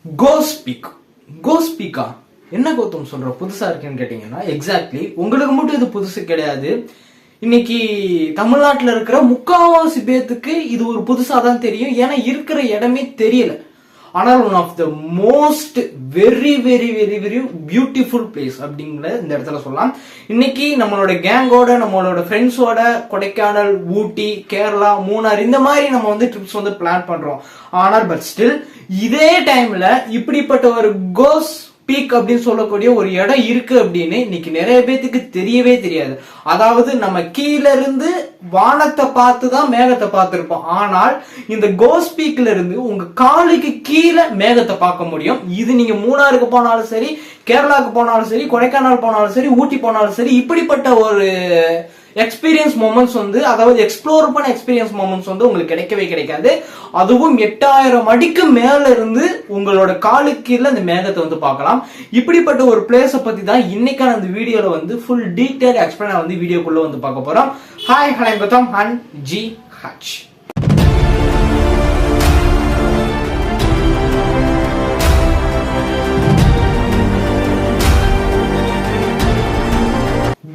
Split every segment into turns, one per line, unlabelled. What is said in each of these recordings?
கோஸ்பீக் கோஸ்பீக்கா என்ன கௌதம் சொல்ற புதுசா இருக்குன்னு கேட்டீங்கன்னா, எக்ஸாக்ட்லி உங்களுக்கு மட்டும் இது புதுசு கிடையாது. இன்னைக்கு தமிழ்நாட்டில் இருக்கிற முக்காவாசி பேத்துக்கு இது ஒரு புதுசா தான் தெரியும். ஏன்னா இருக்கிற இடமே தெரியல. ஆனால் one of the most very very very very beautiful place அப்படிங்கிற இந்த இடத்துல சொல்லலாம். இன்னைக்கு நம்மளோட கேங்கோட, நம்மளோட ஃப்ரெண்ட்ஸோட கொடைக்கானல், ஊட்டி, கேரளா, மூணார் இந்த மாதிரி நம்ம வந்து ட்ரிப்ஸ் வந்து பிளான் பண்றோம். ஆனால் பட் ஸ்டில் இதே டைம்ல இப்படிப்பட்ட ஒரு கோஸ் பீக் அப்படின்னு சொல்லக்கூடிய ஒரு இடம் இருக்கு அப்படின்னு இன்னைக்கு நிறைய பேத்துக்கு தெரியவே தெரியாது. அதாவது நம்ம கீழ இருந்து வானத்தை பார்த்து தான் மேகத்தை பார்த்திருப்போம். ஆனால் இந்த கோஸ் பீக்ல இருந்து உங்க காலுக்கு கீழே மேகத்தை பார்க்க முடியும். இது நீங்க மூணாருக்கு போனாலும் சரி, கேரளாவுக்கு போனாலும் சரி, கொடைக்கானல் போனாலும் சரி, ஊட்டி போனாலும் சரி, இப்படிப்பட்ட ஒரு எக்ஸ்பீரியன்ஸ் மொமெண்ட்ஸ் வந்து, அதாவது எக்ஸ்ப்ளோர் பண்ண எக்ஸ்பீரியன்ஸ் மொமெண்ட்ஸ் வந்து உங்களுக்கு கிடைக்கவே கிடைக்காது. அதுவும் 8000 அடிக்கு மேல இருந்து உங்களோட காலுக்கு கீழே அந்த மேகத்தை வந்து பார்க்கலாம். இப்படிப்பட்ட ஒரு பிளேஸை பத்தி தான் இன்னைக்கான இந்த வீடியோல வந்து ஃபுல் டீடைல் எக்ஸ்பிளைன் வந்து வீடியோக்குள்ள வந்து பார்க்க போறோம். Hi hello Gautham and G H.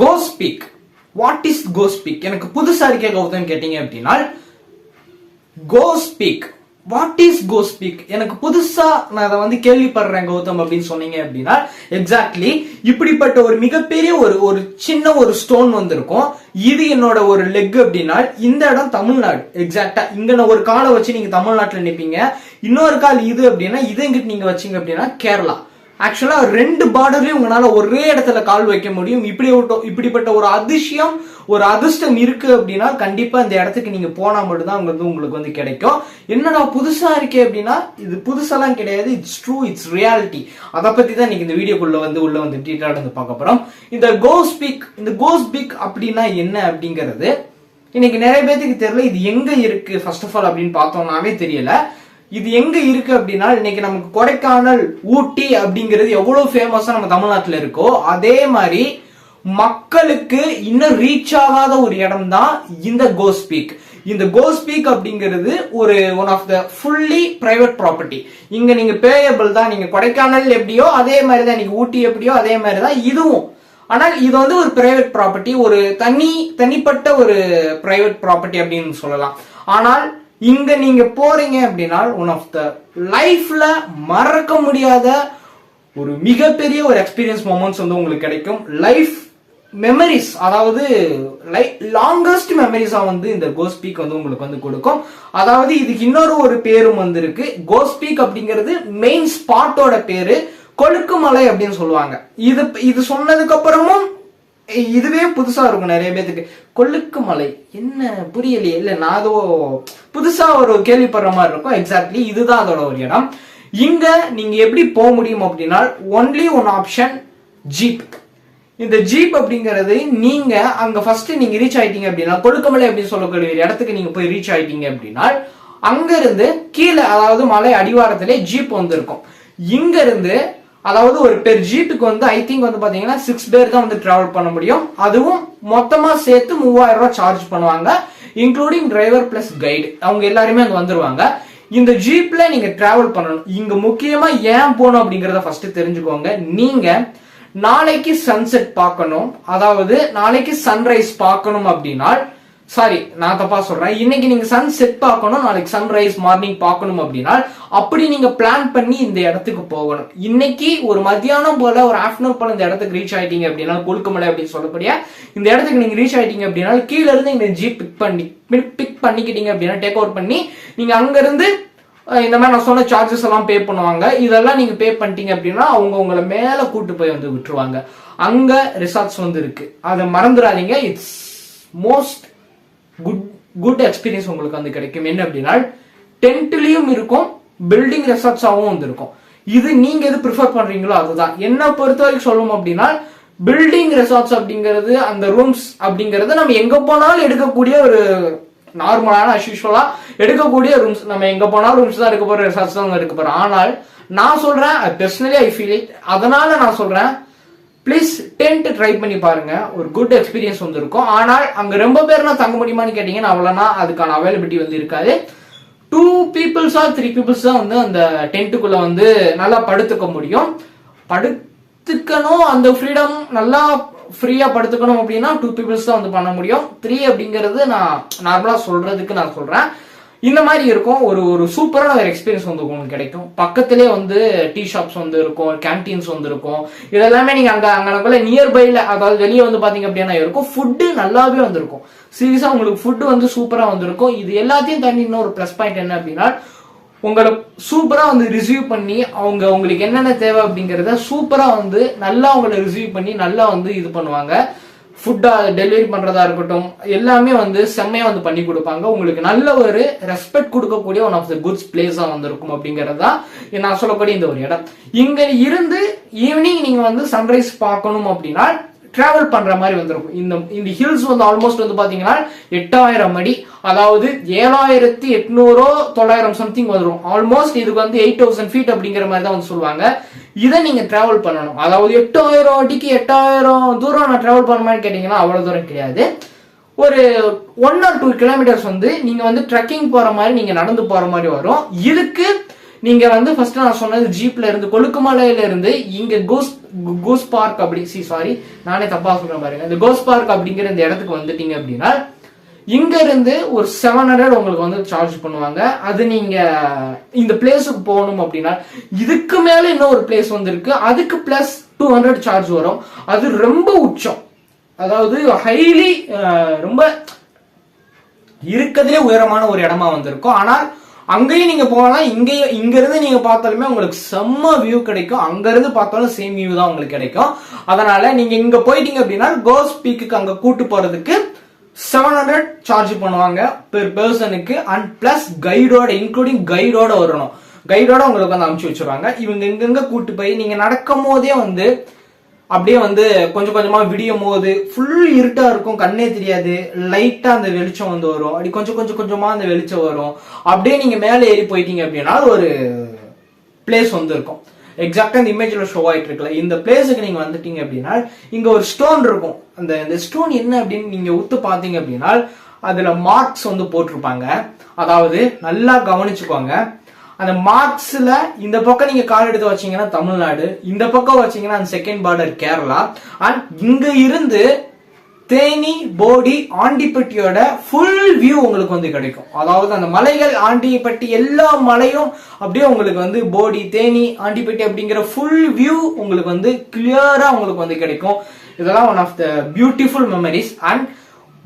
Cos peak, what is cos peak? எனக்கு புதுசா இருக்கே கௌதம் கேட்டீங்க அப்படின்னா, கோஸ் peak watt is cos peak எனக்கு புதுசா நான் அதை வந்து கேள்விப்படுறேன் கௌதம் அப்படின்னு சொன்னீங்க அப்படின்னா, எக்ஸாக்ட்லி இப்படிப்பட்ட ஒரு மிகப்பெரிய ஒரு சின்ன ஒரு ஸ்டோன் வந்திருக்கும். இது என்னோட ஒரு லெக் அப்படின்னா, இந்த இடம் தமிழ்நாடு. எக்ஸாக்டா இங்க ஒரு காலை வச்சு நீங்க தமிழ்நாட்டுல நிப்பீங்க. இன்னொரு கால் இது அப்படின்னா, இது எங்கிட்ட நீங்க வச்சீங்க அப்படின்னா கேரளா. ஆக்சுவலா 2 பார்டர்லயும் உங்களால ஒரே இடத்துல கால் வைக்க முடியும். இப்படிப்பட்ட ஒரு அதிசயம், ஒரு அதிர்ஷ்டம் இருக்கு அப்படின்னா கண்டிப்பா இந்த இடத்துக்கு நீங்க போனா மட்டும்தான் உங்களுக்கு வந்து கிடைக்கும். என்னடா புதுசா இருக்கே அப்படின்னா, இது புதுசாலாம் கிடையாது. It's true, it's reality. அதை பத்தி தான் நீங்க இந்த வீடியோக்குள்ள வந்து உள்ள வந்து டீட்டெயிலா வந்து பார்க்க போறோம். இந்த கோஸ் பீக் அப்படின்னா என்ன அப்படிங்கிறது இன்னைக்கு நிறைய பேருக்கு தெரியல. இது எங்க இருக்கு ஃபர்ஸ்ட் ஆஃப் ஆல் அப்படின்னு பார்த்தோம்னாவே தெரியல. இது எங்க இருக்கு அப்படின்னா, இன்னைக்கு நமக்கு கொடைக்கானல், ஊட்டி அப்படிங்கிறது எவ்வளவு ஃபேமஸா நம்ம தமிழ்நாட்டில் இருக்கோ, அதே மாதிரி மக்களுக்கு இன்னும் ரீச் ஆகாத ஒரு இடம் தான் இந்த கோஸ் பீக். இந்த கோஸ் பீக் அப்படிங்கிறது ஒரு one of the fully private property. இங்க நீங்க பேயபிள் தான். நீங்க கொடைக்கானல் எப்படியோ அதே மாதிரி தான், நீங்க ஊட்டி எப்படியோ அதே மாதிரி தான் இதுவும். ஆனால் இது வந்து ஒரு பிரைவேட் ப்ராப்பர்ட்டி, ஒரு தனிப்பட்ட ஒரு பிரைவேட் ப்ராப்பர்ட்டி அப்படின்னு சொல்லலாம். ஆனால் இங்க நீங்க போறீங்க அப்படின்னா, ஒன் ஆஃப் த லைஃப்ல மறக்க முடியாத ஒரு மிகப்பெரிய ஒரு எக்ஸ்பீரியன்ஸ் மொமெண்ட்ஸ் வந்து உங்களுக்கு கிடைக்கும். லைஃப் மெமரிஸ், அதாவது லாங்கஸ்ட் மெமரிஸா வந்து இந்த கோஸ் பீக் வந்து உங்களுக்கு வந்து கொடுக்கும். அதாவது இதுக்கு இன்னொரு ஒரு பேரும் வந்து இருக்கு. கோஸ் பீக் அப்படிங்கிறது மெயின் ஸ்பாட்டோட பேரு கொழுக்குமலை அப்படின்னு சொல்லுவாங்க. இது சொன்னதுக்கு அப்புறமும் இதுவே புதுசா இருக்கும் நிறைய பேத்துக்கு. கொழுக்கு மலை என்ன புரியலையே, இல்ல நான் அதோ புதுசா ஒரு கேள்விப்படுற மாதிரி இருக்கும். எக்ஸாக்ட்லி இதுதான் அதோட ஒரு இடம். இங்க நீங்க எப்படி போக முடியும் அப்படின்னா, ஒன்லி ஒன் ஆப்ஷன், ஜீப். இந்த ஜீப் அப்படிங்கிறது நீங்க அங்க ஃபர்ஸ்ட் நீங்க ரீச் ஆயிட்டீங்க அப்படின்னா, கொழுக்குமலை அப்படின்னு சொல்லக்கூடிய ஒரு இடத்துக்கு நீங்க போய் ரீச் ஆயிட்டீங்க அப்படின்னா, அங்க இருந்து கீழே, அதாவது மலை அடிவாரத்திலே ஜீப் வந்து இருக்கும். இங்க இருந்து, அதாவது ஒரு பெர் ஜீப்புக்கு வந்து ஐ திங்க் வந்து பாத்தீங்கன்னா 6 பேர் தான் வந்து டிராவல் பண்ண முடியும். அதுவும் மொத்தமா சேர்த்து 3000 ரூபாய் சார்ஜ் பண்ணுவாங்க, இன்க்ளூடிங் டிரைவர் பிளஸ் கைடு. அவங்க எல்லாருமே அங்க வந்துருவாங்க. இந்த ஜீப்ல நீங்க டிராவல் பண்ணணும். இங்க முக்கியமா ஏன் போகணும் அப்படிங்கறத ஃபர்ஸ்ட் தெரிஞ்சுக்கோங்க. நீங்க நாளைக்கு சன்செட் பார்க்கணும், அதாவது நாளைக்கு சன்ரைஸ் பார்க்கணும் அப்படின்னா, சாரி நான் தப்பா சொல்றேன், இன்னைக்கு நீங்க சன் செட் பார்க்கணும், நாளைக்கு சன்ரைஸ் மார்னிங் பார்க்கணும் அப்படின்னா அப்படி நீங்க பிளான் பண்ணி இந்த இடத்துக்கு போகணும். இன்னைக்கு ஒரு மத்தியானம் போல, ஒரு ஆஃப்டர்நூன் போல இந்த இடத்துக்கு ரீச் ஆயிட்டீங்க அப்படின்னா, கொழுக்குமலை அப்படின்னு சொல்லக்கூடிய இந்த இடத்துக்கு நீங்க ரீச் ஆயிட்டீங்க அப்படின்னா, கீழ இருந்து இந்த ஜீப் பிக் பண்ணிக்கிட்டீங்க அப்படின்னா, டேக் அவுட் பண்ணி நீங்க அங்க இருந்து இந்த மாதிரி நான் சொன்ன சார்ஜஸ் எல்லாம் பே பண்ணுவாங்க. இதெல்லாம் நீங்க பே பண்ணிட்டீங்க அப்படின்னா அவங்க உங்களை மேல கூட்டு போய் வந்து விட்டுருவாங்க. அங்க ரிசார்ட்ஸ் வந்து இருக்கு, அதை மறந்துடாதீங்க. இட்ஸ் மோஸ்ட் குட் எக்ஸ்பீரியன்ஸ் உங்களுக்கு வந்து கிடைக்கும். என்ன அப்படின்னா, டென்ட்லயும் இருக்கும், பில்டிங் ரெசார்ட்ஸாவும் வந்து இருக்கும். இது நீங்க எது ப்ரிஃபர் பண்றீங்களோ அதுதான். என்ன பொறுத்த வரைக்கும் சொல்லணும் அப்படின்னா, பில்டிங் ரெசார்ட்ஸ் அப்படிங்கிறது, அந்த ரூம்ஸ் அப்படிங்கிறது நம்ம எங்க போனாலும் எடுக்கக்கூடிய ஒரு நார்மலான அஸ்யூஷுவலா எடுக்கக்கூடிய ரூம்ஸ். நம்ம எங்க போனாலும் ரூம்ஸ் தான் எடுக்க போறோம், ரெசார்ட்ஸ் தான் எடுக்க போறோம். ஆனால் நான் சொல்றேன், பர்சனலி ஐ ஃபீல் இட், அதனால நான் சொல்றேன், பிளீஸ் டென்ட் ட்ரை பண்ணி பாருங்க. ஒரு குட் எக்ஸ்பீரியன்ஸ் வந்து இருக்கும். ஆனால் அங்க ரொம்ப பேர் நான் தங்க முடியுமான்னு கேட்டீங்கன்னா, அவ்வளோனா அதுக்கான அவைலபிலிட்டி வந்து இருக்காது. 2 பீப்புள்ஸா 3 பீப்புள்ஸ் தான் வந்து அந்த டென்ட்டுக்குள்ள வந்து நல்லா படுத்துக்க முடியும். படுத்துக்கணும், அந்த ஃப்ரீடம் நல்லா ஃப்ரீயா படுத்துக்கணும் அப்படின்னா 2 பீப்புள்ஸ் தான் வந்து பண்ண முடியும். 3 அப்படிங்கிறது நான் நார்மலா சொல்றதுக்கு நான் சொல்றேன். இந்த மாதிரி இருக்கும். ஒரு சூப்பரான ஒரு எக்ஸ்பீரியன்ஸ் வந்து உங்களுக்கு கிடைக்கும். பக்கத்திலே வந்து டீ ஷாப்ஸ் வந்து இருக்கும், கேன்டீன்ஸ் வந்து இருக்கும். இதெல்லாமே நீங்க அங்க நியர்பைல, அதாவது வெளியே வந்து பாத்தீங்க அப்படின்னா இருக்கும். ஃபுட்டு நல்லாவே வந்திருக்கும். சீரியஸா உங்களுக்கு ஃபுட்டு வந்து சூப்பரா வந்திருக்கும். இது எல்லாத்தையும் தாண்டி இன்னொரு பிளஸ் பாயிண்ட் என்ன அப்படின்னா, உங்களை சூப்பரா வந்து ரிசீவ் பண்ணி உங்களுக்கு என்னென்ன தேவை அப்படிங்கறத சூப்பரா வந்து நல்லா உங்களை ரிசீவ் பண்ணி நல்லா வந்து இது பண்ணுவாங்க. ஃபுட்டா டெலிவரி பண்றதா இருக்கட்டும், எல்லாமே வந்து செம்மையா வந்து பண்ணி கொடுப்பாங்க. உங்களுக்கு நல்ல ஒரு ரெஸ்பெக்ட் கொடுக்கக்கூடிய ஒன் ஆஃப் த குட்ஸ் பிளேஸா வந்திருக்கும் அப்படிங்கறதா நான் சொல்லக்கூடிய இந்த ஒரு இடம். இங்க இருந்து ஈவினிங் நீங்க வந்து சன்ரைஸ் பார்க்கணும் அப்படின்னா டிராவல் பண்ற மாதிரி வந்திருக்கும். இந்த ஹில்ஸ் வந்து ஆல்மோஸ்ட் வந்து பாத்தீங்கன்னா 8000 அடி, அதாவது 7800 900 சம்திங் வந்துடும். ஆல்மோஸ்ட் இதுக்கு வந்து 8000 ஃபீட் அப்படிங்கிற மாதிரி தான் வந்து சொல்லுவாங்க. இதை நீங்க டிராவல் பண்ணணும். அதாவது 8000 அடிக்கு 8000 தூரம் நான் டிராவல் பண்ண மாதிரி கேட்டீங்கன்னா அவ்வளவு தூரம் கிடையாது. ஒரு 1 or 2 கிலோமீட்டர்ஸ் வந்து நீங்க வந்து ட்ரெக்கிங் போற மாதிரி, நீங்க நடந்து போற மாதிரி வரும். இதுக்கு நீங்க வந்து ஃபர்ஸ்ட் நான் சொன்னது ஜீப்ல இருந்து, கொழுக்குமலையில இருந்து இங்க கோஸ் பார்க் அப்படி சாரி நானே தப்பா சொல்றேன் பாருங்க, இந்த கோஸ் பார்க் அப்படிங்கிற இந்த இடத்துக்கு வந்துட்டீங்க அப்படின்னா இங்க இருந்து ஒரு 700 உங்களுக்கு வந்து சார்ஜ் பண்ணுவாங்க. அது நீங்க இந்த பிளேஸுக்கு போகணும் அப்படின்னா இதுக்கு மேல இன்னும் ஒரு பிளேஸ் வந்து இருக்கு, அதுக்கு பிளஸ் 200 சார்ஜ் வரும். அது ரொம்ப உச்சம், அதாவது ஹைலி ரொம்ப இருக்கிறதுலே உயரமான ஒரு இடமா வந்திருக்கும். ஆனால் அங்கேயும் நீங்க போகலாம். இங்க இருந்து நீங்க பார்த்தாலுமே உங்களுக்கு செம்ம வியூ கிடைக்கும். அங்க இருந்து பார்த்தாலும் சேம் வியூ தான் உங்களுக்கு கிடைக்கும். அதனால நீங்க இங்க போயிட்டீங்க அப்படின்னா கோஸ் பீக்கு அங்க கூட்டு போறதுக்கு 700 சார்ஜ் பண்ணுவாங்க பெர் பர்சனுக்கு. அண்ட் பிளஸ் கைடோட, இன்க்ளூடிங் கைடோட வரணும். கைடோட உங்களுக்கு வந்து அனுப்பிச்சு வச்சிருவாங்க. இவங்க எங்கெங்க கூட்டு போய் நீங்க நடக்கும் போதே வந்து அப்படியே வந்து கொஞ்சம் கொஞ்சமா விடியும் போது ஃபுல் இருட்டா இருக்கும், கண்ணே தெரியாது. லைட்டா அந்த வெளிச்சம் வந்து வரும், அப்படி கொஞ்சம் கொஞ்சமா அந்த வெளிச்சம் வரும். அப்படியே நீங்க மேல ஏறி போயிட்டீங்க அப்படின்னா ஒரு பிளேஸ் வந்து இருக்கும். எக்ஸாக்டா இந்த இமேஜ்ல ஷோ ஆயிட்டு இருக்குல்ல, இந்த பிளேஸுக்கு நீங்க வந்துட்டீங்க அப்படின்னா இங்க ஒரு ஸ்டோன் இருக்கும். அந்த ஸ்டோன் என்ன அப்படின்னு நீங்க உத்து பாத்தீங்க அப்படின்னா அதுல மார்க்ஸ் வந்து போட்டிருப்பாங்க. அதாவது நல்லா கவனிச்சுக்கோங்க, அந்த மார்க்ஸ்ல இந்த பக்கம் நீங்க கால் எடுத்து வச்சீங்கன்னா தமிழ்நாடு, இந்த பக்கம் வச்சீங்கன்னா அந்த செகண்ட் பார்டர் கேரளா. அண்ட் இங்க இருந்து தேனி, போடி, ஆண்டிப்பட்டியோட ஃபுல் வியூ உங்களுக்கு வந்து கிடைக்கும். அதாவது அந்த மலைகள், ஆண்டிப்பட்டி எல்லா மலையும் அப்படியே உங்களுக்கு வந்து போடி, தேனி, ஆண்டிப்பட்டி அப்படிங்கிற ஃபுல் வியூ உங்களுக்கு வந்து கிளியரா உங்களுக்கு வந்து கிடைக்கும். இதெல்லாம் one of the beautiful memories. And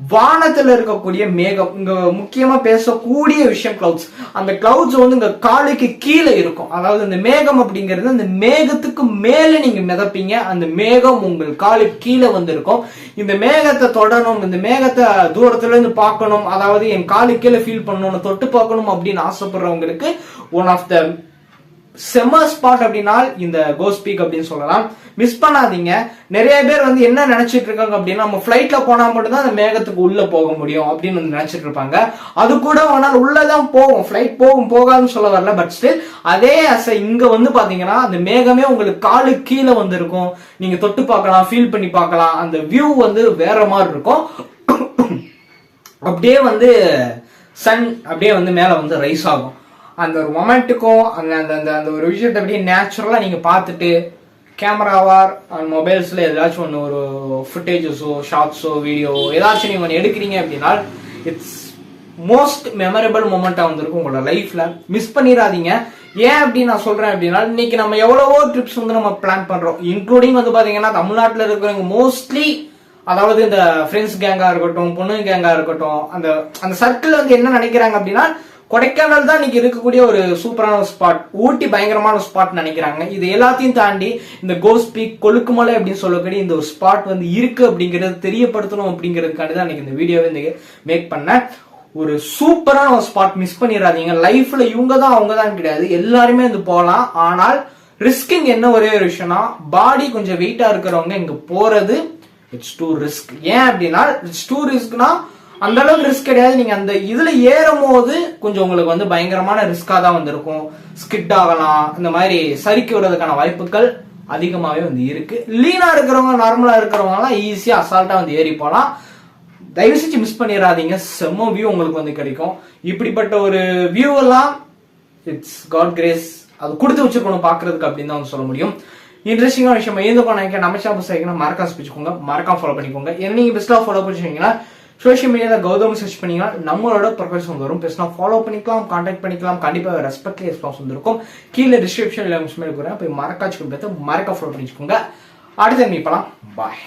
வானத்துல இருக்கக்கூடிய மேகம், இங்க முக்கியமா பேசக்கூடிய விஷயம் கிளவுட்ஸ். அந்த கிளவுட்ஸ் வந்து இங்க காலுக்கு கீழே இருக்கும். அதாவது இந்த மேகம் அப்படிங்கிறது அந்த மேகத்துக்கு மேல நீங்க மிதப்பீங்க, அந்த மேகம் உங்கள் காலுக்கு கீழே வந்து இருக்கும். இந்த மேகத்தை தொடணும், இந்த மேகத்தை தூரத்துல இருந்து பார்க்கணும், அதாவது என் காலுக்கு கீழே ஃபீல் பண்ணணும், தொட்டு பார்க்கணும் அப்படின்னு ஆசைப்படுறவங்களுக்கு ஒன் ஆஃப் த செம்ம ஸ்பாட் அப்படின்னா இந்த கோஸ் பீக் அப்படின்னு சொல்லலாம். மிஸ் பண்ணாதீங்க. நிறைய பேர் வந்து என்ன நினைச்சிட்டு இருக்காங்க அப்படின்னா நம்ம பிளைட்ல போனா மட்டும்தான் அந்த மேகத்துக்கு உள்ள போக முடியும் அப்படின்னு வந்து நினைச்சிட்டு இருப்பாங்க. அது கூட வேணாலும் உள்ளதான் போகும், பிளைட் போகாதுன்னு சொல்ல வரல. பட் ஸ்டில் அதே இங்க வந்து பாத்தீங்கன்னா அந்த மேகமே உங்களுக்கு காலு கீழே வந்து இருக்கும். நீங்க தொட்டு பார்க்கலாம், ஃபீல் பண்ணி பார்க்கலாம். அந்த வியூ வந்து வேற மாதிரி இருக்கும். அப்படியே வந்து சன் அப்படியே வந்து மேல வந்து ரைஸ் ஆகும். அந்த ஒரு மொமெண்ட்டுக்கும் அந்த ஒரு விஷயத்தை அப்படியே நேச்சுரலா நீங்க பார்த்துட்டு கேமராவா மொபைல்ஸ்ல ஏதாச்சும் ஒன்று ஒரு ஃபுட்டேஜஸோ ஷார்ட்ஸோ வீடியோ ஏதாச்சும் நீங்க ஒன்று எடுக்கிறீங்க அப்படின்னா இட்ஸ் மோஸ்ட் மெமரபிள் மொமெண்டா வந்திருக்கும் உங்களோட லைஃப்ல. மிஸ் பண்ணிடாதீங்க. ஏன் அப்படின்னு நான் சொல்றேன் அப்படின்னா இன்னைக்கு நம்ம எவ்வளவோ ட்ரிப்ஸ் வந்து நம்ம பிளான் பண்றோம், இன்க்ளூடிங் வந்து பாத்தீங்கன்னா தமிழ்நாட்டில் இருக்கிறவங்க மோஸ்ட்லி, அதாவது இந்த ஃப்ரெண்ட்ஸ் கேங்கா இருக்கட்டும், பொண்ணு கேங்கா இருக்கட்டும், அந்த சர்க்கிள் வந்து என்ன நினைக்கிறாங்க அப்படின்னா கொடைக்கானல் தான் இன்னைக்கு இருக்கக்கூடிய ஒரு சூப்பரான ஸ்பாட், ஊட்டி பயங்கரமான ஸ்பாட் நினைக்கிறாங்க. இது எல்லாத்தையும் தாண்டி இந்த கோஸ் பீக், கொழுக்குமலை அப்படின்னு சொல்லக்கூடிய இந்த ஒரு ஸ்பாட் வந்து இருக்கு அப்படிங்கறது தெரியப்படுத்தணும் அப்படிங்கிறதுக்காண்டி தான் இன்னைக்கு இந்த வீடியோவை மேக் பண்ணேன். ஒரு சூப்பரான ஒரு ஸ்பாட், மிஸ் பண்ணிடாதீங்க. லைஃப்ல இவங்க தான் அவங்க தான் கிடையாது, எல்லாருமே வந்து போகலாம். ஆனால் ரிஸ்கிங் என்ன ஒரே ஒரு விஷயம்னா பாடி கொஞ்சம் வெயிட்டா இருக்கிறவங்க இங்க போறது இட்ஸ் டூ ரிஸ்க். ஏன் அப்படின்னா இட்ஸ் டூ ரிஸ்க்னா அந்த அளவுக்கு ரிஸ்க் கிடையாது. நீங்க அந்த இதுல ஏறும் போது கொஞ்சம் உங்களுக்கு வந்து பயங்கரமான ரிஸ்கா தான் வந்திருக்கும். ஸ்கிட் ஆகலாம், இந்த மாதிரி சறுக்கி விடுறதுக்கான வாய்ப்புகள் அதிகமாவே வந்து இருக்கு. லீனா இருக்கிறவங்க, நார்மலா இருக்கிறவங்க எல்லாம் ஈஸியா அசால்ட்டா வந்து ஏறி போலாம். தயவு செஞ்சு மிஸ் பண்ணிடாதீங்க. செம்ம வியூ உங்களுக்கு வந்து கிடைக்கும். இப்படிப்பட்ட ஒரு வியூ எல்லாம் இட்ஸ் காட் கிரேஸ், அது கொடுத்து வச்சிருக்கணும் பாக்குறதுக்கு அப்படின்னு தான் சொல்ல முடியும். இன்ட்ரெஸ்டிங்கான விஷயம் நினைக்க நம்ம சேனல் மறக்காம வச்சுக்கோங்க, மறக்காம ஃபாலோ பண்ணிக்கோங்க. என்ன நீங்க பெஸ்டா ஃபாலோ பண்ணிச்சீங்கன்னா சோஷியல் மீடியால கௌதம் சர்ச் பண்ணீங்கன்னா நம்மளோட ப்ரொஃபைல்ஸ் வந்து வரும். பெஸ்டா ஃபாலோ பண்ணிக்கலாம், கான்டாக்ட் பண்ணிக்கலாம். கண்டிப்பா ரெஸ்பெக்ட்லி ரெஸ்பான்ஸ் வந்துருக்கும். கீழே டிஸ்கிரிப்ஷன்ல போய் மறக்காச்சுக்கு மறக்கா ஃபாலோ பண்ணிச்சுக்கோங்க. அடுத்த மீட் பண்ணலாம். பாய்.